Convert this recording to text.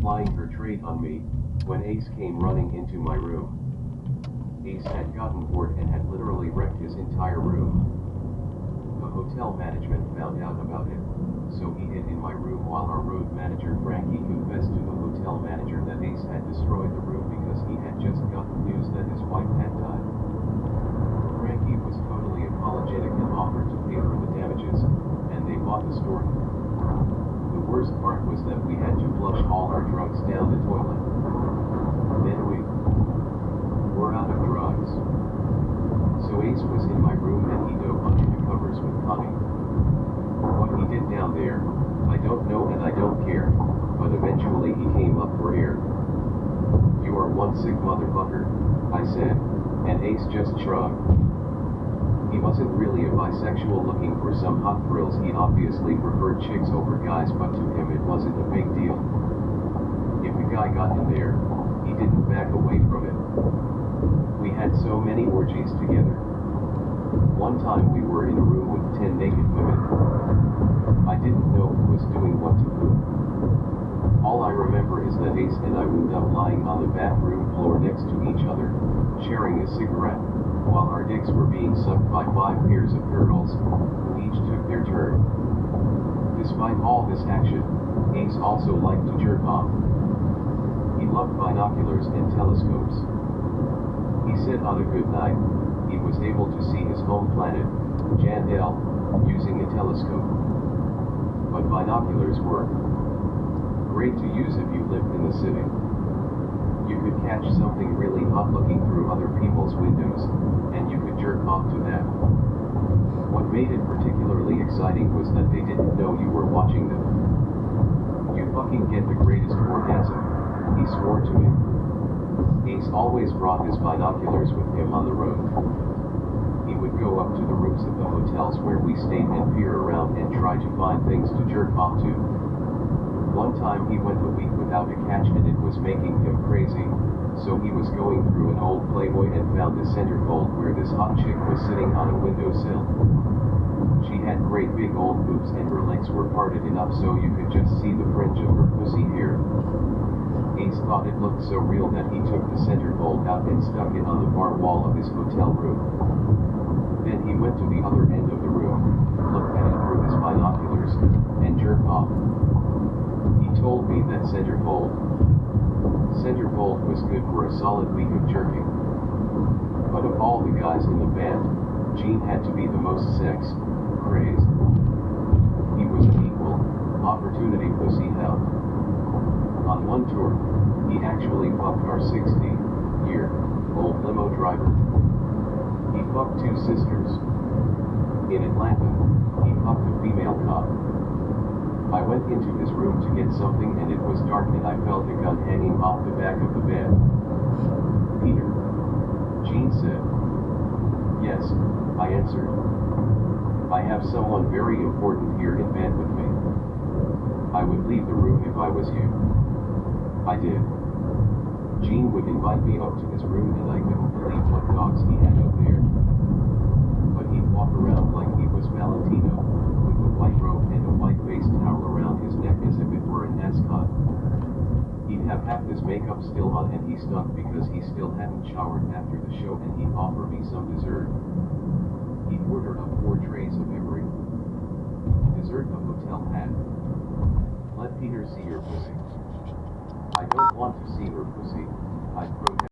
plying her trade on me, when Ace came running into my room. Ace had gotten bored and had literally wrecked his entire room. The hotel management found out about it, so he hid in my room while our road manager Frankie confessed to the hotel manager that Ace had destroyed the room because he had just gotten news that his wife had died. Frankie was totally apologetic and offered to pay for the damages, and they bought the story. The worst part was that we had to flush all our drugs down the toilet. Then we were out of drugs. So Ace was in my room and he dove under the covers with Connie. What he did down there, I don't know and I don't care, but eventually he came up for air. "You are one sick motherfucker," I said, and Ace just shrugged. He wasn't really a bisexual looking for some hot thrills, he obviously preferred chicks over guys, but to him it wasn't a big deal. If a guy got in there, he didn't back away from it. We had so many orgies together. One time we were in a room with 10 naked women. I didn't know who was doing what to who. All I remember is that Ace and I wound up lying on the bathroom floor next to each other, sharing a cigarette, while our dicks were being sucked by 5 pairs of girls, who each took their turn. Despite all this action, Ace also liked to jerk off. He loved binoculars and telescopes. He said on a good night, he was able to see his home planet, Jandel, using a telescope. But binoculars were great to use if you lived in the city. You could catch something really hot looking through other people's windows, and you could jerk off to that. What made it particularly exciting was that they didn't know you were watching them. "You fucking get the greatest orgasm," he swore to me. Ace always brought his binoculars with him on the road. He would go up to the roofs of the hotels where we stayed and peer around and try to find things to jerk off to. One time he went a week without a catch and it was making him crazy, so he was going through an old Playboy and found the centerfold where this hot chick was sitting on a windowsill. She had great big old boobs and her legs were parted enough so you could just see the fringe of her pussy hair. Ace thought it looked so real that he took the centerfold out and stuck it on the far wall of his hotel room. Then he went to the other end of the room, looked at it through his binoculars, and jerked off. He told me that centerfold was good for a solid week of jerking. But of all the guys in the band, Gene had to be the most sex crazed. He was an equal opportunity pussy hound. On one tour, he actually fucked our 60-year-old limo driver. He fucked 2 sisters. In Atlanta, he fucked a female cop. I went into his room to get something and it was dark and I felt a gun hanging off the back of the bed. "Peter," Gene said. "Yes," I answered. "I have someone very important here in bed with me. I would leave the room if I was you." I did. Gene would invite me up to his room and I couldn't believe what dogs he had up there. But he'd walk around like he was Valentino, with a white robe and a white face towel around his neck as if it were an ascot. He'd have half his makeup still on and he stunk because he still hadn't showered after the show and he'd offer me some dessert. He'd order up 4 trays of every dessert the hotel had. "Let Peter see your pussy." "I don't want to see her pussy,"